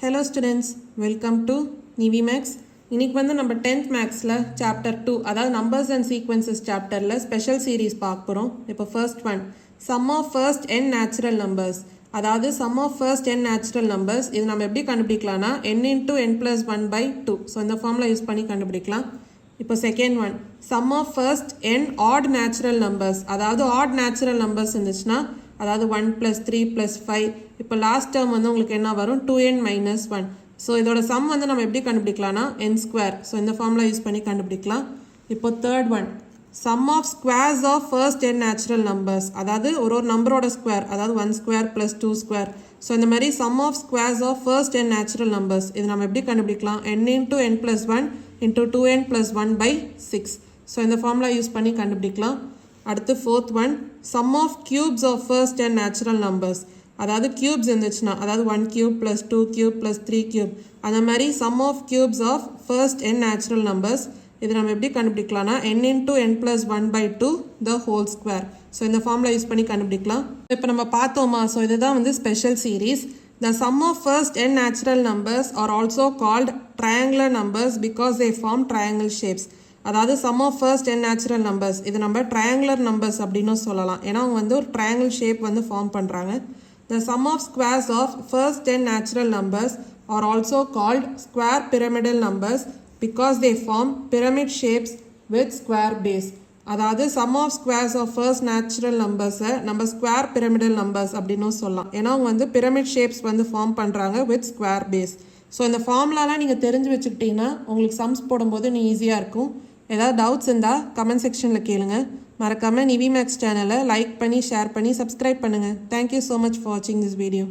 Hello students, welcome to NiveMaths. இன்னைக்கு வந்து நம்ம 10th Mathsல chapter 2 அதாவது numbers and sequences chapterல special series பார்க்க போறோம். இப்போ first one sum of first n natural numbers. அதாவது sum of first n natural numbers இது நம்ம எப்படி கண்டுபிடிக்கலாம்னா n into n plus 1 by 2. So இந்த ஃபார்முலா யூஸ் பண்ணி கண்டுபிடிக்கலாம். இப்போ second one sum of first n odd natural numbers. அதாவது odd natural numbers இருந்துச்சுன்னா அதாவது 1 plus 3 plus 5 இப்போ லாஸ்ட் டேர்ம் வந்து உங்களுக்கு என்ன வரும் 2n minus 1. ஸோ இதோட சம் வந்து நம்ம எப்படி கண்டுபிடிக்கலாம்னா n ஸ்கொயர். ஸோ இந்த ஃபார்முலா யூஸ் பண்ணி கண்டுபிடிக்கலாம். இப்போ third one sum of squares of first n natural numbers. அதாவது ஒரு நம்பரோட ஸ்கொயர் அதாவது 1 ஸ்கொயர் plus 2 ஸ்கொயர். ஸோ இந்த மாதிரி sum of squares of first n natural numbers இது நம்ம எப்படி கண்டுபிடிக்கலாம் n into n plus 1 into 2n plus 1 by 6. So இந்த ஃபார்முலா யூஸ் பண்ணி கண்டுபிடிக்கலாம். அடுத்து fourth one sum of cubes of first n natural numbers. அதாவது cubes இருந்துச்சுன்னா அதாவது 1 cube plus 2 cube plus 3 cube அந்த மாதிரி sum of cubes of first n natural numbers இது நம்ம எப்படி கண்டுபிடிக்கலாம்னா n into n plus 1 by 2 the whole square. So இந்த formula use பண்ணி கண்டுபிடிக்கலாம். இப்போ நம்ம பார்த்தோமா ஸோ இதுதான் வந்து special series. The sum of first n natural numbers are also called triangular numbers because they form triangle shapes. அதாவது sum of first n natural numbers இது நம்ம triangular numbers அப்படின்னு சொல்லலாம். ஏன்னா அவங்க வந்து ஒரு triangle shape வந்து ஃபார்ம் பண்ணுறாங்க. The sum of squares of first n natural numbers are also called square pyramidal numbers because they form pyramid shapes with square base. அதாவது sum of squares of first natural numbers நம்ம square pyramidal numbers அப்படின்னு சொல்லலாம். ஏன்னா அவங்க வந்து pyramid shapes வந்து form பண்ணுறாங்க with square base. So இந்த ஃபார்முலாலாம் நீங்கள் தெரிஞ்சு வச்சுக்கிட்டீங்கன்னா உங்களுக்கு சம்ஸ் போடும்போது நீ ஈஸியாக இருக்கும். ஏதாவது டவுட்ஸ் இருந்தால் கமெண்ட் செக்ஷனில் கேளுங்க. மறக்காமல் NiveMaths சேனலை லைக் பண்ணி ஷேர் பண்ணி சப்ஸ்கிரைப் பண்ணுங்கள். தேங்க்யூ ஸோ மச் ஃபார் வாட்சிங் திஸ் வீடியோ.